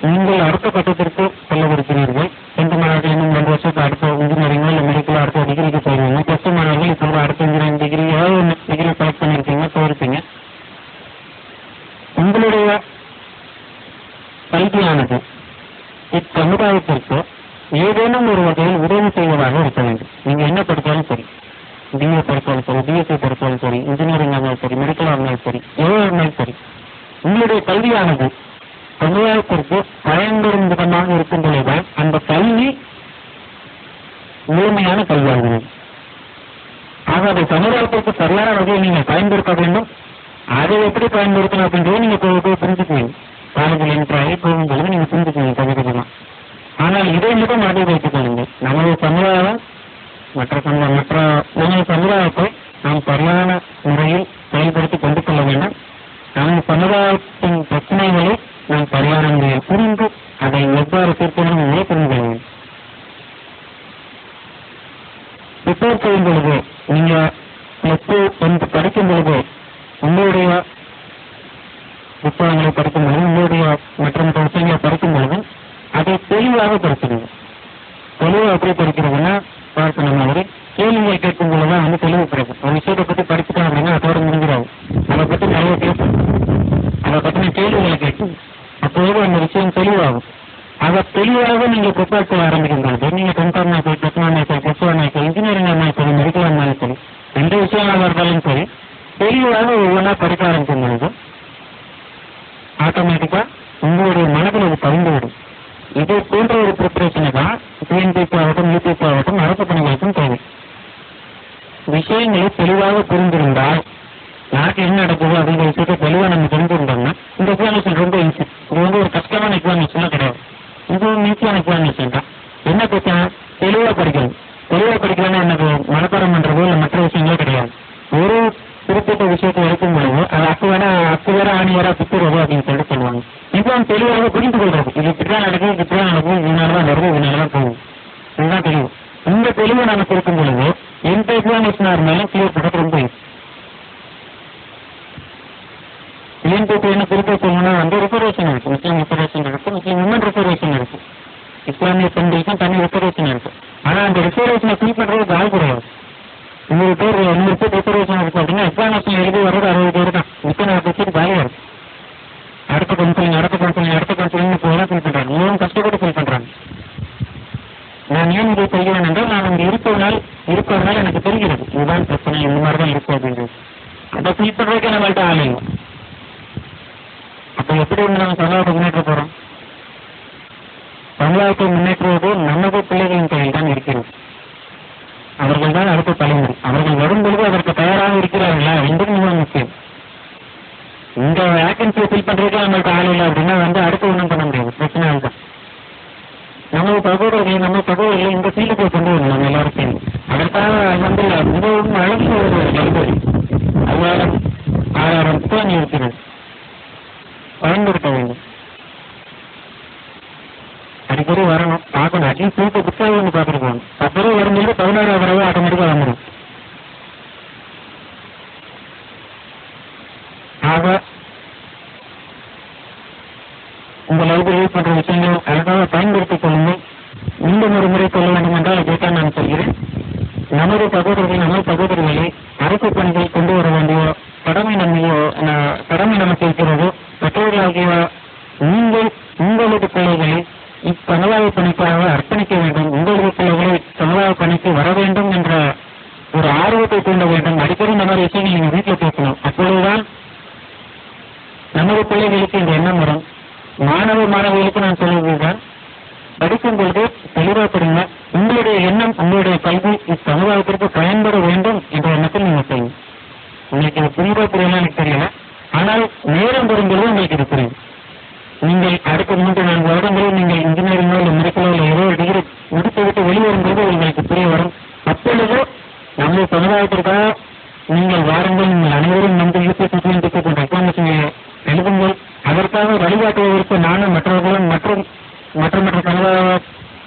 நீங்கள் அடுத்த கட்டத்திற்கு செல்லவிருக்கிறீர்கள். 10th மாணவர்கள் இன்னும் 2 வருஷத்துக்கு அடுத்த இன்ஜினியரிங்கோ இல்லை மெடிக்கலோ அடுத்த டிகிரிக்கு போயிருவீங்க. +2 மாணவர்கள் இப்போ அடுத்த இன்ஜினியரிங் டிகிரி ஏதாவது ஒன்று டிகிரி செலக்ட் பண்ணியிருக்கீங்க, போயிருப்பீங்க. உங்களுடைய கல்வியானது இச்சமுதாயத்திற்கு ஏதேனும் ஒரு வகையில் உதவி செய்வதாக இருக்க வேண்டும். நீங்க என்ன படித்தாலும் சரி, பிஏ படித்தாலும் சரி, பிஎஸ்சி படித்தாலும் சரி, இன்ஜினியரிங் இருந்தாலும் சரி, மெடிக்கலாக இருந்தாலும் சரி, எவ்வளோ இருந்தாலும் சரி, உங்களுடைய கல்வியானது சமுதாயத்திற்கு பயன்பெறும் விதமாக இருக்கும் பொழுதுதான் அந்த கல்வி முழுமையான கல்வியாகிறது. ஆக அதை சமுதாயத்திற்கு சரியான வகையை நீங்கள் பயன்படுத்த வேண்டும். அதை எப்படி பயன்படுத்தணும் அப்படின்றத நீங்க போய் புரிஞ்சுக்குவீங்க. காலேஜில் என்ட்ராகி போகும்போது நீங்க புரிஞ்சுக்குவீங்க கொஞ்சம். ஆனால் இதை மட்டும் மனதில் வைத்துக் கொள்ளுங்கள். நமது சமுதாயம் நமது சமுதாயத்தை நாம் சரியான முறையில் செயல்படுத்தி கொண்டு செல்ல வேண்டும். நமது சமுதாயத்தின் பிரச்சனைகளை நாம் சரியான முறையில் புரிந்து அதை எவ்வாறு தீர்க்கணும் என்பதை புரிந்து கொள்ள வேண்டும். ப்ரிப்பேர் செய்யும் பொழுது நீங்க +2 10 படிக்கும் பொழுது உங்களுடைய புத்தகங்களை படிக்கும் பொழுது உங்களுடைய மற்றும் விஷயங்களை படிக்கும் பொழுது அதை தெளிவாக படிக்கிறது. தெளிவாக எப்படி படிக்கிறதுன்னா பார்க்கணும் மாதிரி கேள்விகள் கேட்கும் பொழுதுதான் தெளிவு கிடைக்கும். ஒரு விஷயத்தை பற்றி படிச்சுட்டோம் அப்படின்னா அதோட முடிஞ்சிடாது. அதை பற்றி நிறைய கேட்கும், அதை பற்றின கேள்விகளை கேட்கும். அப்போது அந்த விஷயம் தெளிவாகும். அதை தெளிவாக நீங்க ப்ரிப்பேர் செய்ய ஆரம்பிக்கும் பொழுது நீங்க 10th ஆனாலும் +1 ஆனாலும் +2 ஆனாலும் இன்ஜினியரிங் ஆனாலும் சரி, மெடிக்கல் ஆனாலும் சரி, எந்த விஷயமாக இருந்தாலும் சரி, தெளிவாக ஒவ்வொன்றா படிக்க ஆரம்பிக்கும் பொழுது ஆட்டோமேட்டிக்கா உங்களுடைய மனதில் அது பதிந்துவிடும். இதை போன்ற ஒரு ப்ரிப்பரேஷனை தான் டிஎன்பிஎஸ்சி ஆகட்டும், யூபிஎஸ்சி ஆகட்டும், அரசு பணிகளுக்கும் தேவை. விஷயங்களை தெளிவாக புரிந்திருந்தால் நாட்டில் என்ன நடக்குது அப்படிங்கிற விஷயத்தை தெளிவாக நம்ம தெரிஞ்சிருந்தோம்னா இந்த எக்ஸாமினேஷன் ரொம்ப ஈஸி. இது ஒரு கஷ்டமான எக்ஸாமினேஷன்லாம் கிடையாது. இது ஒரு ஈஸியான எக்ஸாமினேஷன் தான். என்ன பிரச்சனை? தெளிவாக படிக்கணும். தெளிவாக படிக்கலன்னா எனக்கு மனப்பாடம் பண்றதோ இல்லை மற்ற விஷயங்களோ கிடையாது. ஒரு குறிப்பிட்ட விஷயத்தை எடுக்கும் பொழுது அது அக்கு வேற ஆணி வேற சுத்துறதோ அப்படின்னு சொல்லிட்டு சொல்லுவாங்க. எக்ஸாம் தெளிவாக புரிந்து கொள்றது. இது இப்படிதான் நடக்குது, இப்படிதான் நடக்கும், இதனாலதான் வருது, இதனாலதான் போகும். இதுதான் தெளிவு. இந்த தெளிவு நமக்கு இருக்கும் பொழுது எந்த எக்ஸாமினேஷனா இருந்தாலும் கிளியர் பண்றது ரொம்ப ஈஸி. டிஎன்பிஎஸ்சி என்ன குறிப்பிட்ட சொல்லணும்னா ரிசர்வேஷன் இருக்கு, முஸ்லீம் ரிசர்வேஷன் இருக்கு, முஸ்லீம் விமன் ரிசர்வேஷன் இருக்கு, இஸ்லாமிய பெண்களுக்கும் தனி ரிசர்வேஷன் இருக்கு. ஆனா அந்த ரிசர்வேஷனை ஃபில் பண்றதுக்கு ஆள் கிடையாது. 100 பேர் ரிசர்வேஷன் இருக்கு அப்படின்னா எக்ஸாமினேஷன் எழுதி வர்றது 60 பேர் தான். மிக்க 40 பேர் காலியா இருக்கு. அடுத்த கவுன்சிலிங் போய் ஃபில் பண்றாங்க. மிகவும் கஷ்டப்பட்டு ஃபில் பண்றாங்க. நான் ஏன் இதை சொல்கிறேன் என்றால் நான் அங்கே இருப்பதனால எனக்கு தெரிகிறது இதுதான் பிரச்சனை, இந்த மாதிரிதான் இருக்கு அப்படின்றது. அதை ஃபில் பண்றதுக்கே நம்மள்ட்ட ஆள் இல்லை. அப்ப எப்படி நம்ம சமுதாயத்தை முன்னேற்ற போறோம்? சமுதாயத்தை முன்னேற்றுவது நமது பிள்ளைகளின் கையில் தான் இருக்கிறது. அவர்கள் தான் அடுத்த தலைமுறை. அவர்கள் வரும்பொழுது அதற்கு தயாராக இருக்கிறார்களா என்பது மிக முக்கியம். இந்த வேகன்சியை ஃபில் பண்றதுக்கு நம்மளுக்கு ஆள் இல்லை அப்படின்னா அடுத்து ஒன்றும் பண்ண முடியாது. பிரச்சனை தான். நம்ம சகோதரர்களை இந்த ஃபீல்டுக்கு கொண்டு வரணும். நம்ம எல்லாரும் சேர்ந்து அதற்காக மிகவும் அழகிய ஒரு லைப்ரரி 6000 புத்தகம் இருக்கிறது. பயன்படுத்த வேண்டும். அடிக்கடி வரணும், பார்க்கணும். அட்லீஸ்ட் 100 புத்தகம் பார்த்துட்டு போகணும். 10 ரூபா வரும்போது 16வது தடவை ஆட்டோமேட்டிக்காக வந்துடும். ஆக இந்த லைப்ரரி போன்ற விஷயங்கள் அழகாக பயன்படுத்திக் கொள்ளுங்கள். மீண்டும் ஒரு முறை சொல்ல வேண்டும் என்றால் இதைத்தான் நான் சொல்கிறேன். நமது சகோதரிகளை அரசு பணிகள் கொண்டு வர வேண்டிய கடமை நமக்கு இருக்கிறது. பெற்றோர்களாகிய நீங்கள் உங்களது பிள்ளைகளை இச்சமுதாய பணிக்காக அர்ப்பணிக்க வேண்டும். உங்களது பிள்ளைகளை சமுதாய பணிக்கு வர வேண்டும் என்ற ஒரு ஆர்வத்தை தூண்ட வேண்டும். அடிக்கடி இந்த மாதிரி விஷயங்கள் நீங்க வீட்டில் பேசணும். அப்பொழுதுதான் நமது பிள்ளைகளுக்கு இந்த எண்ணம் வரும். மாணவிகளுக்கு நான் சொல்லுவதுதான், படிக்கும் பொழுது தெளிவாக படிங்க. உங்களுடைய எண்ணம், உங்களுடைய கல்வி இச்சமுதாயத்திற்கு பயன்பட வேண்டும் என்ற எண்ணத்தில் நீங்க செய்யும். உங்களுக்கு இது புரியலாம் எனக்கு தெரியல. ஆனால் நேரம் வரும்பொழுது உங்களுக்கு இது புரியும். நீங்கள் அடுத்த 3-4 வருடங்களில் நீங்கள் இன்ஜினியரிங்கோ இல்லை மெடிக்கலோ இல்லை ஏதோ டிகிரி முடித்துவிட்டு வெளிவரும்போது உங்களுக்கு புரிய வரும். அப்பொழுது நமது சமுதாயத்திற்காக நீங்கள் வாருங்கள். நீங்கள் அனைவரும் யூபிஎஸ்சி போன்ற எக்ஸாமினேஷன் எழுதுங்கள். அதற்காக வழிகாட்டுவதற்கு நானும் மற்றவர்களும் மற்ற சமுதாய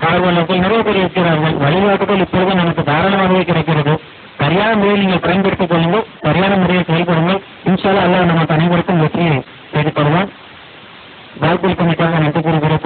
ஆர்வலர்கள் நிறைய பேர் இருக்கிறார்கள். வழிகாட்டுதல் இப்பொழுது நமக்கு தாராளமாகவே கிடைக்கிறது. சரியான முறையில் நீங்கள் பயன்படுத்திக் கொள்ளுங்கள். சரியான முறையில் செயல்படுங்கள். இன்ஷா அல்லாஹ் நமக்கு அனைவருக்கும் வெற்றியை தேடித் தருவான். வாய்ப்புகளுக்காக நன்றி கூறுகிறேன்.